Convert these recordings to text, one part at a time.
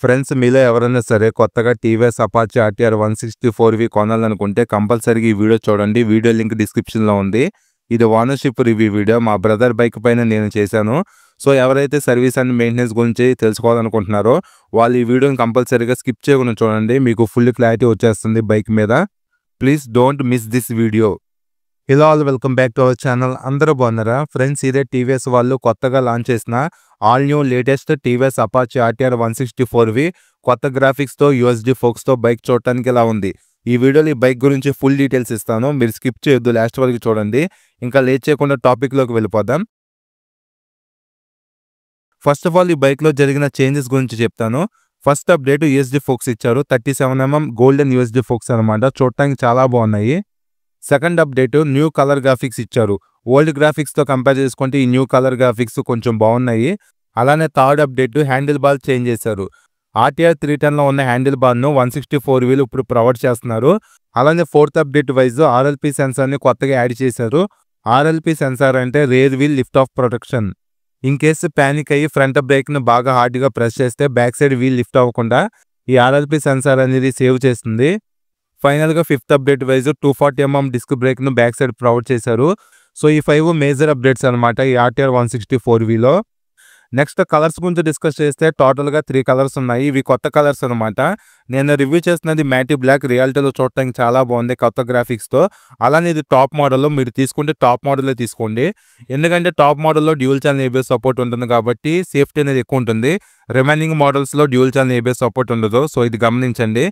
Friends మీలో ఎవరైనా సరే కొత్తగా టీవీఎస్ అపాచీ ఆర్టీఆర్ 164వి కొనాలనుకుంటే కంపల్సరీగా ఈ వీడియో చూడండి. వీడియో లింక్ డిస్క్రిప్షన్‌లో ఉంది. ఇది ఓనర్‌షిప్ రివ్యూ వీడియో. మా బ్రదర్ బైక్ పైన నేను చేశాను. సో ఎవరైతే సర్వీస్ అండ్ మెయింటెనెన్స్ గురించి తెలుసుకోవాలనుకుంటున్నారో వాళ్ళు ఈ వీడియోని కంపల్సరీగా స్కిప్ చేయకుండా చూడండి. మీకు ఫుల్ క్లారిటీ వచ్చేస్తుంది బైక్ మీద. Please don't miss this video. Hello all, welcome back to our channel. అందరూ బాగున్నారా ఫ్రెండ్స్? ఇదే టీవీఎస్ వాళ్ళు కొత్తగా లాంచ్ చేసిన all new latest TVS Apache RTR 164వి కొత్త గ్రాఫిక్స్తో యూఎస్డి ఫోక్స్తో బైక్ చూడటానికి ఇలా ఉంది. ఈ వీడియోలో ఈ బైక్ గురించి ఫుల్ డీటెయిల్స్ ఇస్తాను. మీరు స్కిప్ చేయొద్దు, లాస్ట్ వరకు చూడండి. ఇంకా లేట్ చేయకుండా టాపిక్లోకి వెళ్ళిపోదాం. ఫస్ట్ ఆఫ్ ఆల్ ఈ బైక్లో జరిగిన చేంజెస్ గురించి చెప్తాను. ఫస్ట్ అప్డేట్ యూఎస్డి ఫోక్స్ ఇచ్చారు. 37mm గోల్డెన్ యూఎస్డి ఫోక్స్ అనమాట. చూడటానికి చాలా బాగున్నాయి. Second update new colour graphics ఇచ్చారు. ఓల్డ్ గ్రాఫిక్స్తో కంపేర్ చేసుకుంటే ఈ న్యూ కలర్ గ్రాఫిక్స్ కొంచెం బాగున్నాయి. అలానే third update handle bar change చేశారు. ఆర్టీఆర్ 310లో ఉన్న హ్యాండిల్ బార్ను 164 ఇప్పుడు ప్రొవైడ్ చేస్తున్నారు. అలానే ఫోర్త్ అప్డేట్ వైజ్ ఆర్ఎల్పి సెన్సార్ని కొత్తగా యాడ్ చేశారు. ఆర్ఎల్పి సెన్సార్ అంటే rear wheel lift off protection. In case panic అయ్యి ఫ్రంట్ బ్రేక్ను బాగా హార్డ్గా ప్రెస్ చేస్తే బ్యాక్ సైడ్ వీల్ లిఫ్ట్ అవ్వకుండా ఈ ఆర్ఎల్పి సెన్సార్ అనేది సేవ్ చేస్తుంది. ఫైనల్గా fifth update wise 240mm disc బ్రేక్ను బ్యాక్ సైడ్ ప్రొవైడ్ చేశారు. సో ఈ 5 మేజర్ అప్డేట్స్ అనమాట ఈ ఆర్టీఆర్ 164విలో. నెక్స్ట్ కలర్స్ గురించి డిస్కస్ చేస్తే టోటల్గా 3 కలర్స్ ఉన్నాయి. ఇవి కొత్త కలర్స్ అనమాట. నేను రివ్యూ చేస్తున్నది మ్యాటీ బ్లాక్. రియాలిటీలో చూడటానికి చాలా బాగుంది కొత్త గ్రాఫిక్స్తో. అలానే ఇది టాప్ మోడల్లో. మీరు తీసుకుంటే టాప్ మోడల్లో తీసుకోండి. ఎందుకంటే టాప్ మోడల్లో డ్యూల్ ఛానల్ ఏబిఎస్ సపోర్ట్ ఉంటుంది కాబట్టి సేఫ్టీ అనేది ఎక్కువ ఉంటుంది. రిమైనింగ్ మోడల్స్లో డ్యూల్ ఛానల్ ఏబిఎస్ సపోర్ట్ ఉండదు. సో ఇది గమనించండి.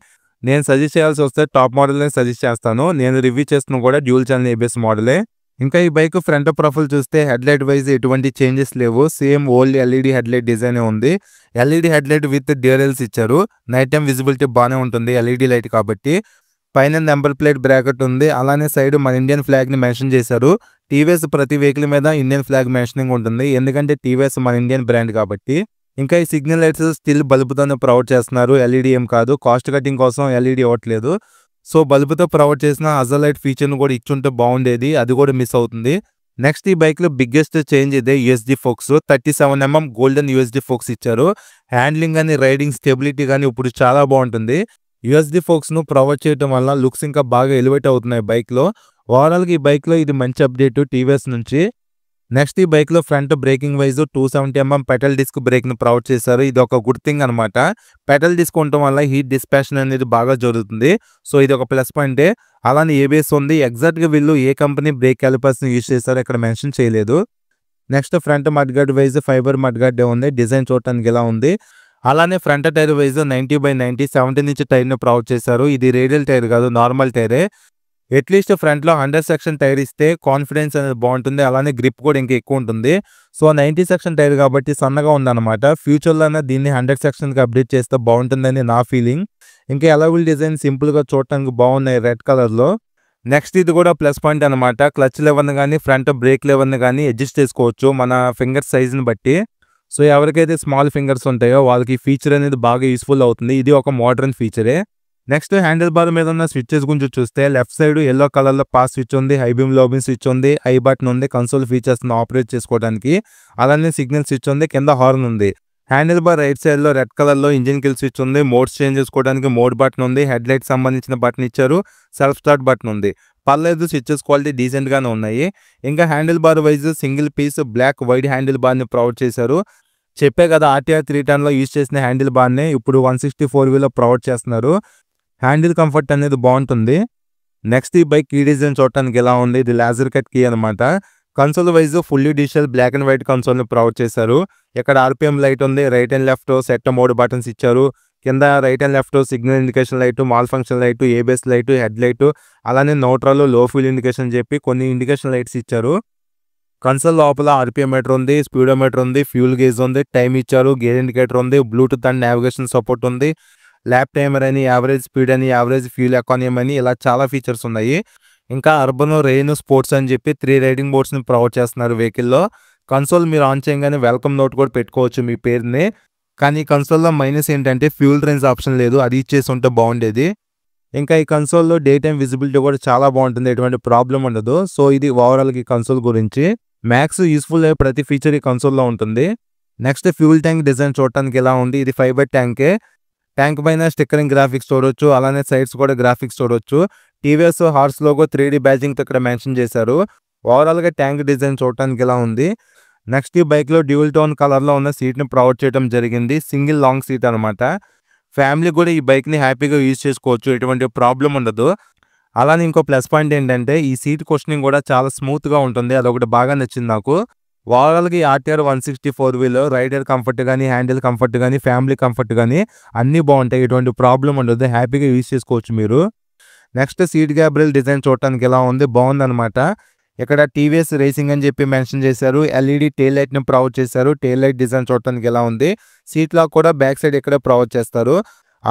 నేను సజెస్ట్ చేయాల్సి వస్తే టాప్ మోడల్నే సజెస్ట్ చేస్తాను. నేను రివ్యూ చేస్తున్న కూడా డ్యూల్ ఛానల్ ఏబిఎస్ మోడలే. ఇంకా ఈ బైక్ ఫ్రంట్ ప్రొఫైల్ చూస్తే హెడ్లైట్ వైజ్ ఎటువంటి చేంజెస్ లేవు. Same old LED headlight design ఉంది. ఎల్ఈడి హెడ్లైట్ విత్ డ్యూరెల్స్ ఇచ్చారు. నైట్ టైం విజిబిలిటీ బాగానే ఉంటుంది ఎల్ఈడి లైట్ కాబట్టి. పైన నెంబర్ ప్లేట్ బ్రాకెట్ ఉంది. అలానే సైడ్ మన ఇండియన్ ఫ్లాగ్ని మెన్షన్ చేశారు. టీవీఎస్ ప్రతి వెహికల్ మీద ఇండియన్ ఫ్లాగ్ మెన్షనింగ్ ఉంటుంది. ఎందుకంటే టీవీఎస్ మన ఇండియన్ బ్రాండ్ కాబట్టి. ఇంకా ఈ సిగ్నల్ లైట్స్ స్టిల్ బల్బుతోనే ప్రొవైడ్ చేస్తున్నారు. ఎల్ఈడి ఏం కాదు. కాస్ట్ కటింగ్ కోసం ఎల్ఈడి ఇవ్వట్లేదు. సో బల్బుతో ప్రొవైడ్ చేసిన హజర్ లైట్ ఫీచర్ను కూడా ఇచ్చుంటే బాగుండేది. అది కూడా మిస్ అవుతుంది. నెక్స్ట్ ఈ బైక్లో బిగ్గెస్ట్ చేంజ్ ఇదే USD folks. 37mm golden USD folks ఇచ్చారు. హ్యాండ్లింగ్ కానీ రైడింగ్ స్టెబిలిటీ కానీ ఇప్పుడు చాలా బాగుంటుంది. యూఎస్డి ఫోక్స్ను ప్రొవైడ్ చేయడం వల్ల లుక్స్ ఇంకా బాగా ఎలివేట్ అవుతున్నాయి బైక్లో. ఓవరాల్గా ఈ బైక్లో ఇది మంచి అప్డేట్ టీవీఎస్ నుంచి. నెక్స్ట్ ఈ బైక్లో front braking wise 270mm petal disc బ్రేక్ను ప్రొవైడ్ చేశారు. ఇది ఒక గుడ్ థింగ్ అనమాట. పెటల్ డిస్క్ ఉండటం వల్ల హీట్ డిస్పాషన్ అనేది బాగా జరుగుతుంది. సో ఇది ఒక ప్లస్ పాయింటే. అలానే ఏబిఎస్ ఉంది. ఎగ్జాక్ట్గా వీళ్ళు ఏ కంపెనీ బ్రేక్ క్యాలిపర్స్ని యూజ్ చేశారో ఇక్కడ మెన్షన్ చేయలేదు. Next front mudguard wise fibre మడ్గార్డే ఉంది. డిజైన్ చూడటానికి ఇలా ఉంది. అలానే ఫ్రంట్ టైర్ వైజ్ 90/90 17 ఇంచ్ టైర్ను ప్రొవైడ్ చేశారు. ఇది రేడియల్ టైర్ కాదు, నార్మల్ టైరే. అట్లీస్ట్ ఫ్రంట్లో 100 సెక్షన్ టైర్ ఇస్తే కాన్ఫిడెన్స్ అనేది బాగుంటుంది. అలానే గ్రిప్ కూడా ఇంకా ఎక్కువ ఉంటుంది. సో 90 సెక్షన్ టైర్ కాబట్టి సన్నగా ఉందన్నమాట. ఫ్యూచర్లోనే దీన్ని 100 సెక్షన్కి అప్డేట్ చేస్తే బాగుంటుందని నా ఫీలింగ్. ఇంకా ఎలవిల్ డిజైన్ సింపుల్గా చూడటానికి బాగున్నాయి రెడ్ కలర్లో. నెక్స్ట్ ఇది కూడా ప్లస్ పాయింట్ అనమాట. క్లచ్ లెవర్ని కానీ ఫ్రంట్ బ్రేక్ లెవర్ని కానీ అడ్జస్ట్ చేసుకోవచ్చు మన ఫింగర్ సైజ్ని బట్టి. సో ఎవరికైతే స్మాల్ ఫింగర్స్ ఉంటాయో వాళ్ళకి ఈ ఫీచర్ అనేది బాగా యూస్ఫుల్ అవుతుంది. ఇది ఒక మోడర్న్ ఫీచరే. నెక్స్ట్ హ్యాండిల్ బార్ మీద ఉన్న స్విచ్చెస్ గురించి చూస్తే లెఫ్ట్ సైడ్ ఎల్లో కలర్లో పాస్ స్విచ్ ఉంది. హై బీమ్ లో బీమ్ స్విచ్ ఉంది. ఐ బటన్ ఉంది కన్సోల్ ఫీచర్స్ని ఆపరేట్ చేసుకోవడానికి. అలానే సిగ్నల్ స్విచ్ ఉంది. కింద హార్న్ ఉంది. హ్యాండిల్ బార్ రైట్ సైడ్లో రెడ్ కలర్లో ఇంజిన్ కిల్ స్విచ్ ఉంది. మోడ్స్ చేంజ్ చేసుకోవడానికి మోడ్ బటన్ ఉంది. హెడ్ లైట్ సంబంధించిన బటన్ ఇచ్చారు. సెల్ఫ్ స్టార్ట్ బటన్ ఉంది. పర్లేదు, స్విచ్చెస్ క్వాలిటీ డీసెంట్గానే ఉన్నాయి. ఇంకా handle bar wise single piece black wide handle బార్ని ప్రొవైడ్ చేశారు. చెప్పే కదా ఆర్టీఆర్ 310లో యూజ్ చేసిన హ్యాండిల్ బార్ని ఇప్పుడు 164విలో ప్రొవైడ్ చేస్తున్నారు. హ్యాండిల్ కంఫర్ట్ అనేది బాగుంటుంది. నెక్స్ట్ ఈ బైక్ కీ డిజైన్ చూడటానికి ఎలా ఉంది. ఇది లేజర్ కట్ కీ అనమాట. Console wise fully digital black and white కన్సోల్ని ప్రొవైడ్ చేశారు. ఇక్కడ ఆర్పిఎం లైట్ ఉంది. Right and left set mode buttons ఇచ్చారు. కింద right and left signal indication light, malfunction light, ABS light, head light, అలానే neutral, low fuel indication చెప్పి కొన్ని indication lights ఇచ్చారు. కన్సోల్ లోపల ఆర్పిఎం మీటర్ ఉంది, స్పీడోమీటర్ ఉంది, ఫ్యూల్ గేజ్ ఉంది, టైం ఇచ్చారు, గేర్ ఇండికేటర్ ఉంది, బ్లూటూత్ అండ్ నావిగేషన్ సపోర్ట్ ఉంది, ల్యాప్ టైమర్ అని, యావరేజ్ స్పీడ్ అని, యావరేజ్ ఫ్యూల్ ఎకానమీ అని ఇలా చాలా ఫీచర్స్ ఉన్నాయి. ఇంకా అర్బన్, రెయిన్, స్పోర్ట్స్ అని చెప్పి 3 రైడింగ్ మోడ్స్ని ప్రొవైడ్ చేస్తున్నారు వెహికల్లో. కన్సోల్ మీరు ఆన్ చేయగానే వెల్కమ్ నోట్ కూడా పెట్టుకోవచ్చు మీ పేరుని. కానీ ఈ కన్సోల్లో మైనస్ ఏంటంటే ఫ్యూల్ రేంజ్ ఆప్షన్ లేదు. అది ఇచ్చేసి ఉంటే బాగుండేది. ఇంకా ఈ కన్సోల్లో డే టైం విజిబిలిటీ కూడా చాలా బాగుంటుంది. ఎటువంటి ప్రాబ్లం ఉండదు. సో ఇది ఓవరాల్గా ఈ కన్సోల్ గురించి. మ్యాక్స్ యూస్ఫుల్ అయ్యే ప్రతి ఫీచర్ ఈ కన్సోల్లో ఉంటుంది. నెక్స్ట్ ఫ్యూల్ ట్యాంక్ డిజైన్ చూడటానికి ఎలా ఉంది, ఇది ఫైబర్ ట్యాంకే. ట్యాంక్ పైన స్టిక్కరింగ్ గ్రాఫిక్స్ చూడొచ్చు, అలానే సైడ్స్ కూడా గ్రాఫిక్స్ చూడొచ్చు. టీవీఎస్ హార్స్ లోగో 3D బ్యాజింగ్తో ఇక్కడ మెన్షన్ చేశారు. ఓవరాల్గా ట్యాంక్ డిజైన్ చూడటానికి ఎలా ఉంది. నెక్స్ట్ ఈ బైక్లో డ్యూల్ టోన్ కలర్లో ఉన్న సీట్ని ప్రొవైడ్ చేయడం జరిగింది. సింగిల్ లాంగ్ సీట్ అనమాట. ఫ్యామిలీ కూడా ఈ బైక్ని హ్యాపీగా యూజ్ చేసుకోవచ్చు, ఎటువంటి ప్రాబ్లం ఉండదు. అలానే ఇంకో ప్లస్ పాయింట్ ఏంటంటే ఈ సీట్ కుషనింగ్ కూడా చాలా స్మూత్గా ఉంటుంది, అదొకటి బాగా నచ్చింది నాకు. ఓవరాల్గా ఈ RTR 160 వీల్ రైడర్ కంఫర్ట్ కానీ, హ్యాండిల్ కంఫర్ట్ కానీ, ఫ్యామిలీ కంఫర్ట్ కానీ అన్నీ బాగుంటాయి, ఎటువంటి ప్రాబ్లం ఉండదు, హ్యాపీగా యూజ్ చేసుకోవచ్చు మీరు. నెక్స్ట్ సీట్ గ్యాబ్రిల్ డిజైన్ చూడటానికి ఎలా ఉంది, బాగుందనమాట. ఇక్కడ టీవీఎస్ రేసింగ్ అని చెప్పి మెన్షన్ చేశారు. LED టెయిల్ లైట్ని ప్రొవైడ్ చేశారు. టెయిల్ లైట్ డిజైన్ చూడటానికి ఎలా ఉంది. సీట్ లాక్ కూడా బ్యాక్ సైడ్ ఇక్కడ ప్రొవైడ్ చేస్తారు.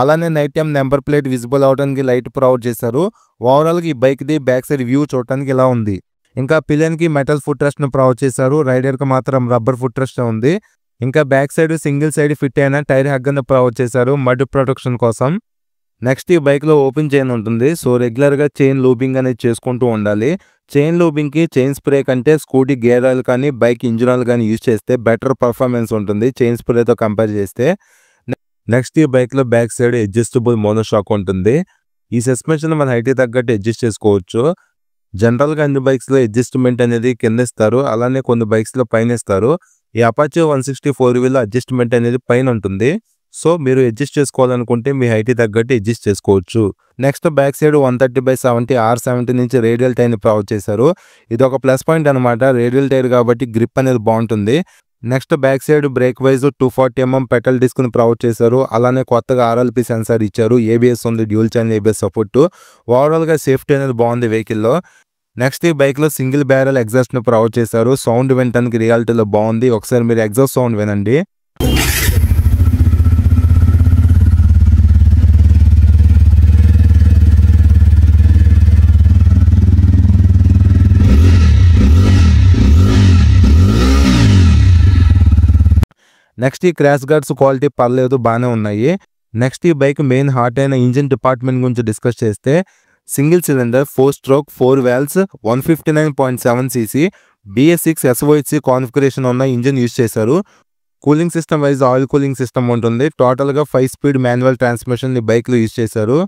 అలానే night time number plate visible అవడానికి లైట్ ప్రొవైడ్ చేశారు. ఓవరాల్గా ఈ బైక్ది బ్యాక్ సైడ్ వ్యూ చూడటానికి ఎలా ఉంది. ఇంకా పిల్లన్కి మెటల్ ఫుట్ రెస్ట్ను ప్రొవైడ్ చేశారు. రైడర్కి మాత్రం రబ్బర్ ఫుట్ రెస్ట్ ఉంది. ఇంకా back side single side fit అయిన టైర్ హగ్గర్ను ప్రొవైడ్ చేశారు మడ్ ప్రొటెక్షన్ కోసం. నెక్స్ట్ ఈ బైక్లో ఓపెన్ చైన్ ఉంటుంది. సో రెగ్యులర్గా చైన్ లూబింగ్ అనేది చేసుకుంటూ ఉండాలి. చైన్ లూబింగ్కి చైన్ స్ప్రే కంటే స్కూటీ గేర్ ఆయిల్ కానీ, బైక్ ఇంజిన్ ఆయిల్ కానీ యూజ్ చేస్తే బెటర్ పర్ఫార్మెన్స్ ఉంటుంది చైన్ స్ప్రేతో కంపేర్ చేస్తే. నెక్స్ట్ ఈ బైక్లో బ్యాక్ సైడ్ అడ్జస్టబుల్ మోనోషాక్ ఉంటుంది. ఈ సస్పెన్షన్ మన హైట్కి తగ్గట్టు అడ్జస్ట్ చేసుకోవచ్చు. జనరల్గా అన్ని బైక్స్లో అడ్జస్ట్మెంట్ అనేది కింద ఇస్తారు, అలానే కొన్ని బైక్స్లో పైన ఇస్తారు. ఈ అపాచీ 160 వీల్ అడ్జస్ట్మెంట్ అనేది పైన ఉంటుంది. సో మీరు అడ్జస్ట్ చేసుకోవాలనుకుంటే మీ హైట్కి తగ్గట్టు అడ్జస్ట్ చేసుకోవచ్చు. నెక్స్ట్ బ్యాక్ సైడ్ 130/70 R70 నుంచి రేడియల్ టైర్ని ప్రొవైడ్ చేశారు. ఇది ఒక ప్లస్ పాయింట్ అనమాట. రేడియల్ టైర్ కాబట్టి గ్రిప్ అనేది బాగుంటుంది. Next back side brake wise 240mm petal డిస్క్ని ప్రొవైడ్ చేశారు. అలానే కొత్తగా RLP సెన్సార్ ఇచ్చారు. ABS ఉంది, డ్యూల్ ఛానల్ ABS సపోర్ట్. ఓవరాల్గా సేఫ్టీ అనేది బాగుంది వెహికల్లో. నెక్స్ట్ ఈ బైక్లో సింగిల్ బ్యారెల్ ఎగ్జాస్ట్ని ప్రొవైడ్ చేశారు. సౌండ్ వినడానికి రియాలిటీలో బాగుంది. ఒకసారి మీరు ఎగ్జాస్ట్ సౌండ్ వినండి. నెక్స్ట్ ఈ క్రాష్ గార్డ్స్ క్వాలిటీ పర్లేదు, బాగానే ఉన్నాయి. నెక్స్ట్ ఈ బైక్ మెయిన్ హార్ట్ అయిన ఇంజిన్ డిపార్ట్మెంట్ గురించి డిస్కస్ చేస్తే single cylinder 4 stroke 4 valves 159.7 cc BS6 SOHC configuration ఉన్న ఇంజిన్ యూజ్ చేశారు. Cooling system wise oil cooling system ఉంటుంది. టోటల్గా 5 స్పీడ్ మాన్యువల్ ట్రాన్స్మిషన్ ఈ బైక్లో యూజ్ చేశారు.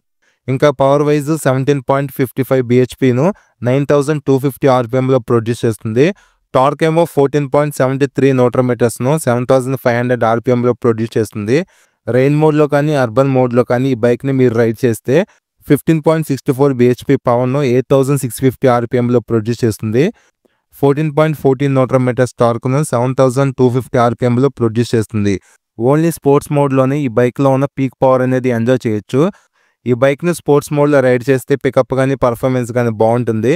ఇంకా పవర్ వైజ్ 17.55 bhpను 9250 RPMలో ప్రొడ్యూస్ చేస్తుంది. టార్క్ ఏమో 14.73 న్యూటన్-మీటర్స్ను 7500 RPMలో ప్రొడ్యూస్ చేస్తుంది. రెయిన్ మోడ్లో కానీ, అర్బన్ మోడ్లో కానీ ఈ బైక్ని మీరు రైడ్ చేస్తే 15.64 bhp పవర్ను 8650 RPMలో ప్రొడ్యూస్ చేస్తుంది. 14.14 న్యూటన్-మీటర్స్ టార్క్ను 7250 RPMలో ప్రొడ్యూస్ చేస్తుంది. ఓన్లీ స్పోర్ట్స్ మోడ్లోనే ఈ బైక్లో ఉన్న పీక్ పవర్ అనేది ఎంజాయ్ చేయొచ్చు. ఈ బైక్ని స్పోర్ట్స్ మోడ్లో రైడ్ చేస్తే పికప్ కానీ, పర్ఫార్మెన్స్ కానీ బాగుంటుంది.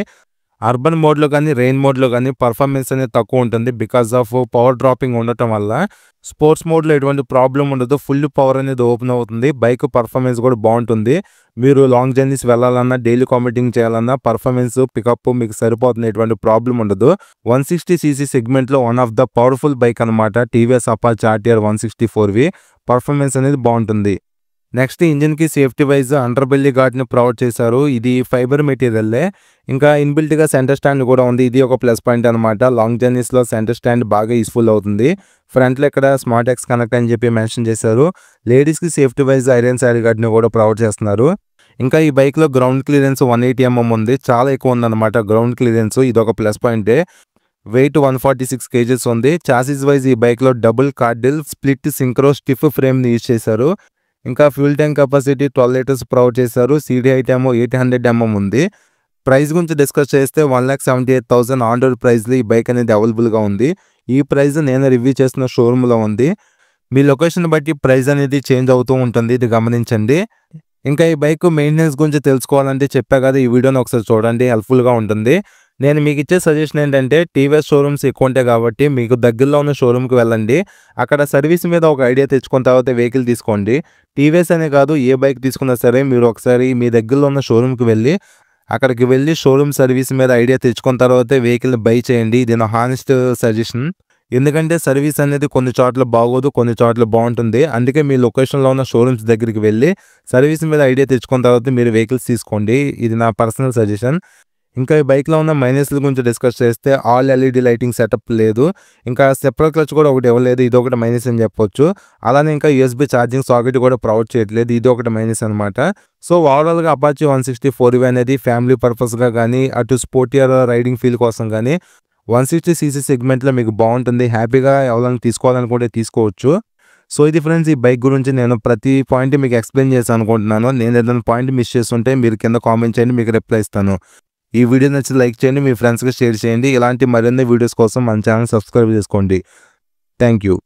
అర్బన్ మోడ్లో కానీ, రెయిన్ మోడ్లో కానీ పర్ఫార్మెన్స్ అనేది తక్కువ ఉంటుంది బికాస్ ఆఫ్ పవర్ డ్రాపింగ్ ఉండటం వల్ల. స్పోర్ట్స్ మోడ్లో ఎటువంటి ప్రాబ్లం ఉండదు, ఫుల్ పవర్ అనేది ఓపెన్ అవుతుంది. బైక్ పర్ఫార్మెన్స్ కూడా బాగుంటుంది. మీరు లాంగ్ జర్నీస్ వెళ్ళాలన్నా, డైలీ కాంపిటింగ్ చేయాలన్నా పర్ఫార్మెన్స్ పికప్ మీకు సరిపోతుంది, ఎటువంటి ప్రాబ్లం ఉండదు. 160cc సెగ్మెంట్లో one of the powerful bike అనమాట టీవీఎస్ అపాచీ RTR 160 పర్ఫార్మెన్స్ అనేది బాగుంటుంది. నెక్స్ట్ ఇంజిన్కి సేఫ్టీ వైజ్ అండర్ బెల్లీ గార్డ్ని ప్రొవైడ్ చేశారు. ఇది ఫైబర్ మెటీరియల్లే. ఇంకా ఇన్బిల్ట్గా సెంటర్ స్టాండ్ కూడా ఉంది. ఇది ఒక ప్లస్ పాయింట్ అనమాట. లాంగ్ జర్నీస్లో సెంటర్ స్టాండ్ బాగా యూస్ఫుల్ అవుతుంది. ఫ్రంట్లో ఇక్కడ స్మార్ట్ ఎక్స్ కనెక్ట్ అని చెప్పి మెన్షన్ చేశారు. లేడీస్కి సేఫ్టీ వైజ్ ఐరన్ సైడ్ గార్డ్ని కూడా ప్రొవైడ్ చేస్తున్నారు. ఇంకా ఈ బైక్లో గ్రౌండ్ క్లియరెన్స్ 180mm ఉంది, చాలా ఎక్కువ ఉందన్నమాట గ్రౌండ్ క్లియరెన్స్. ఇది ఒక ప్లస్ పాయింటే. వెయిట్ 146 kgs ఉంది. చాసిస్ వైజ్ ఈ బైక్లో double cradle split synchro stiff ఫ్రేమ్ని యూజ్ చేశారు. ఇంకా fuel tank capacity 12 litres provide చేశారు. సీడీ హైట్ ఏమో 800mm ఉంది. ప్రైస్ గురించి డిస్కస్ చేస్తే 1,78,000 ఆన్ రోడ్ ప్రైస్లో ఈ బైక్ అనేది అవైలబుల్గా ఉంది. ఈ ప్రైస్ నేను రివ్యూ చేసిన షోరూంలో ఉంది. మీ లొకేషన్ బట్టి ప్రైస్ అనేది చేంజ్ అవుతూ ఉంటుంది, ఇది గమనించండి. ఇంకా ఈ బైక్ మెయింటెనెన్స్ గురించి తెలుసుకోవాలంటే చెప్పా కదా, ఈ వీడియోని ఒకసారి చూడండి, హెల్ప్ఫుల్గా ఉంటుంది. నేను మీకు ఇచ్చే సజెషన్ ఏంటంటే టీవీఎస్ షోరూమ్స్ ఎక్కువ ఉంటాయి కాబట్టి మీకు దగ్గరలో ఉన్న షోరూమ్కి వెళ్ళండి. అక్కడ సర్వీస్ మీద ఒక ఐడియా తెచ్చుకున్న తర్వాత వెహికల్ తీసుకోండి. టీవీఎస్ అనే కాదు, ఏ బైక్ తీసుకున్నా సరే మీరు ఒకసారి మీ దగ్గరలో ఉన్న షోరూమ్కి వెళ్ళి అక్కడికి వెళ్ళి షోరూమ్ సర్వీస్ మీద ఐడియా తెచ్చుకున్న తర్వాతే వెహికల్ బై చేయండి. ఇది నా హానెస్ట్ సజెషన్. ఎందుకంటే సర్వీస్ అనేది కొన్ని చోట్ల బాగోదు, కొన్ని చోట్ల బాగుంటుంది. అందుకే మీ లొకేషన్లో ఉన్న షోరూమ్స్ దగ్గరికి వెళ్ళి సర్వీస్ మీద ఐడియా తెచ్చుకున్న తర్వాత మీరు వెహికల్స్ తీసుకోండి. ఇది నా పర్సనల్ సజెషన్. ఇంకా ఈ బైక్లో ఉన్న మైనస్ల గురించి డిస్కస్ చేస్తే ఆల్ ఎల్ఈడి లైటింగ్ సెటప్ లేదు, ఇంకా సెపరేట్ క్లచ్ కూడా ఒకటి ఇవ్వలేదు, ఇది ఒకటి మైనస్ అని చెప్పొచ్చు. అలానే ఇంకా యూఎస్బీ ఛార్జింగ్ సాకెట్ కూడా ప్రొవైడ్ చేయట్లేదు, ఇది ఒకటి మైనస్ అనమాట. సో ఓవరాల్గా అపాచీ 160 4V అనేది ఫ్యామిలీ పర్పస్గా కానీ అటు స్పోర్టియర్ రైడింగ్ ఫీల్ కోసం కానీ 160cc సెగ్మెంట్లో మీకు బాగుంటుంది. హ్యాపీగా ఎవరైనా తీసుకోవాలనుకుంటే తీసుకోవచ్చు. సో ఇది ఫ్రెండ్స్, ఈ బైక్ గురించి నేను ప్రతి పాయింట్ మీకు ఎక్స్ప్లెయిన్ చేశాను అనుకుంటున్నాను. నేను ఏదైనా పాయింట్ మిస్ చేస్తుంటే మీరు కింద కామెంట్ చేయండి, మీకు రిప్లై ఇస్తాను. ఈ వీడియో నచ్చి లైక్ చేయండి, మీ ఫ్రెండ్స్కి షేర్ చేయండి. ఇలాంటి మరిన్ని వీడియోస్ కోసం మన ఛానల్ సబ్స్క్రైబ్ చేసుకోండి. Thank you.